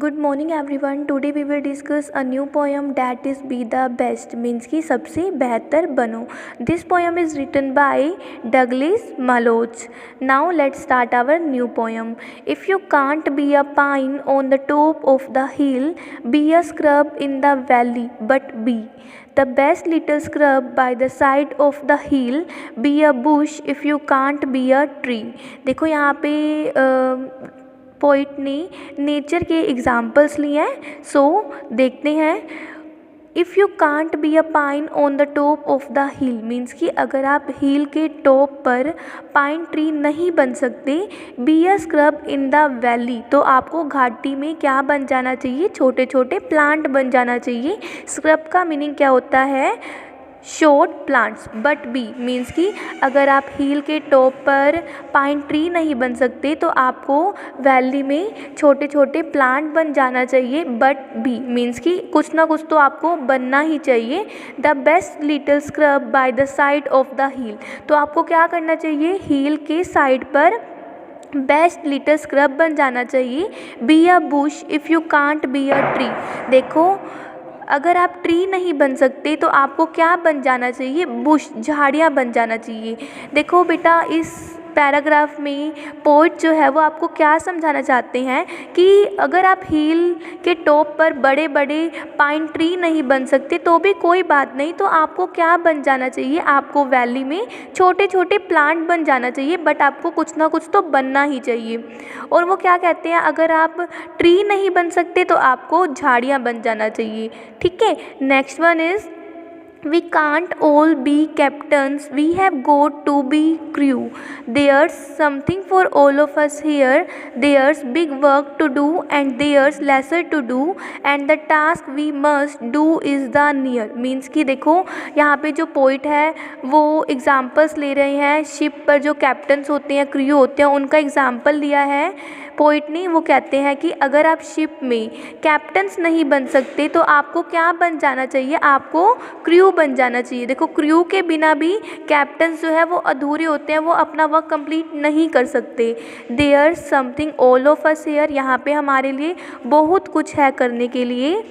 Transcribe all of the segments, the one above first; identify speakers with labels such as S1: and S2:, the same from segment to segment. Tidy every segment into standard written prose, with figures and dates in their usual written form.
S1: Good morning everyone. Today we will discuss a new poem that is Be the Best means कि सबसे बेहतर बनो. This poem is written by Douglas Malloch. Now let's start our new poem. If you can't be a pine on the top of the hill, be a scrub in the valley, but be the best little scrub by the side of the hill. Be a bush if you can't be a tree. देखो यहाँ पे poet ने nature के examples लिए हैं. सो देखते हैं. If you can't be a pine on the top of the hill means कि अगर आप हिल के टॉप पर पाइन ट्री नहीं बन सकते. Be a scrub in the valley तो आपको घाटी में क्या बन जाना चाहिए, छोटे छोटे प्लांट बन जाना चाहिए. स्क्रब का मीनिंग क्या होता है, short plants. But B means कि अगर आप हील के टॉप पर पाइन ट्री नहीं बन सकते तो आपको वैली में छोटे छोटे प्लांट बन जाना चाहिए. बट बी मीन्स कि कुछ ना कुछ तो आपको बनना ही चाहिए. The best little scrub by the side of the hill तो आपको क्या करना चाहिए, हील के साइड पर बेस्ट लिटिल स्क्रब बन जाना चाहिए. Be a bush if you can't be a tree. देखो अगर आप ट्री नहीं बन सकते तो आपको क्या बन जाना चाहिए, बुश, झाड़ियाँ बन जाना चाहिए. देखो बेटा इस पैराग्राफ में पोइट जो है वो आपको क्या समझाना चाहते हैं कि अगर आप हील के टॉप पर बड़े बड़े पाइन ट्री नहीं बन सकते तो भी कोई बात नहीं, तो आपको क्या बन जाना चाहिए, आपको वैली में छोटे छोटे प्लांट बन जाना चाहिए. बट आपको कुछ ना कुछ तो बनना ही चाहिए. और वो क्या कहते हैं, अगर आप ट्री नहीं बन सकते तो आपको झाड़ियाँ बन जाना चाहिए. ठीक है. Next one is we can't all be captains, we have got to be crew. There's something for all of us here. There's big work to do and there's lesser to do and the task we must do is the near. Means कि देखो यहाँ पे जो poet है वो examples ले रहे हैं. शिप पर जो कैप्टन्स होते हैं, क्रू होते हैं, उनका एग्जाम्पल लिया है पोइट ने. वो कहते हैं कि अगर आप शिप में कैप्टन्स नहीं बन सकते तो आपको क्या बन जाना चाहिए, आपको क्रू बन जाना चाहिए. देखो क्रू के बिना भी कैप्टन्स जो है वो अधूरे होते हैं, वो अपना वर्क कंप्लीट नहीं कर सकते. There something all of us here यहाँ पे हमारे लिए बहुत कुछ है करने के लिए.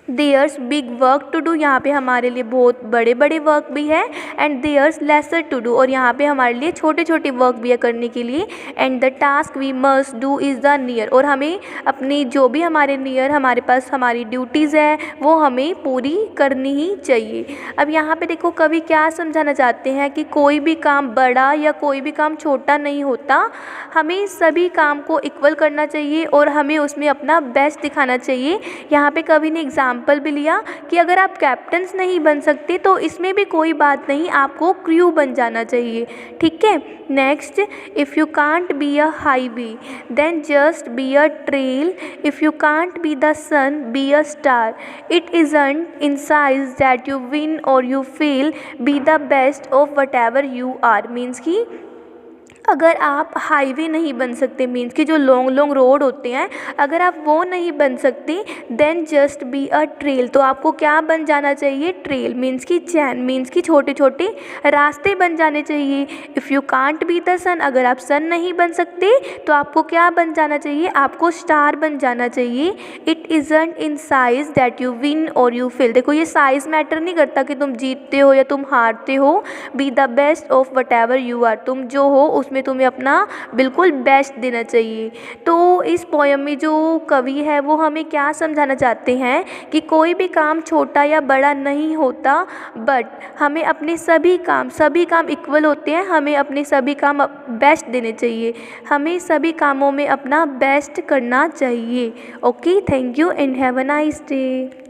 S1: There's big work to do यहाँ पे हमारे लिए बहुत बड़े बड़े वर्क भी है. And there's lesser to do और यहाँ पे हमारे लिए छोटे छोटे वर्क भी है करने के लिए. And the task we must do is the near और हमें अपनी जो भी हमारे नियर हमारे पास हमारी ड्यूटीज़ है वो हमें पूरी करनी ही चाहिए. अब यहाँ पे देखो कवि क्या समझाना चाहते हैं कि कोई भी काम बड़ा या कोई भी काम छोटा नहीं होता. हमें सभी काम को इक्वल करना चाहिए और हमें उसमें अपना बेस्ट दिखाना चाहिए. यहाँ पे कवि ने एग्जाम्पल भी लिया कि अगर आप कैप्टन्स नहीं बन सकते तो इसमें भी कोई बात नहीं, आपको क्रू बन जाना चाहिए. ठीक है. Next, if you can't be a highway then just be a trail. If you can't be the sun be a star. It isn't in size that you win और you fail. Be the best of whatever you are. Means कि अगर आप highway नहीं बन सकते means कि जो long long road होते हैं अगर आप वो नहीं बन सकते then just be a trail तो आपको क्या बन जाना चाहिए, ट्रेल मीन्स कि चैन मीन्स कि छोटे छोटे रास्ते बन जाने चाहिए. If you can't be the sun अगर आप सन नहीं बन सकते तो आपको क्या बन जाना चाहिए, आपको स्टार बन जाना चाहिए. It isn't in size that you win और यू फेल. देखो ये साइज़ मैटर नहीं करता कि तुम जीतते हो या तुम हारते हो. Be the best of whatever you are. तुम जो हो उसमें तुम्हें अपना बिल्कुल बेस्ट देना चाहिए. तो इस पोयम में जो कवि है वो हमें क्या समझाना चाहते हैं कि कोई भी काम छोटा या बड़ा नहीं होता. बट हमें अपने सभी काम इक्वल होते हैं. हमें अपने सभी काम बेस्ट देने चाहिए. हमें सभी कामों में अपना बेस्ट करना चाहिए. Okay, thank you and have a nice day.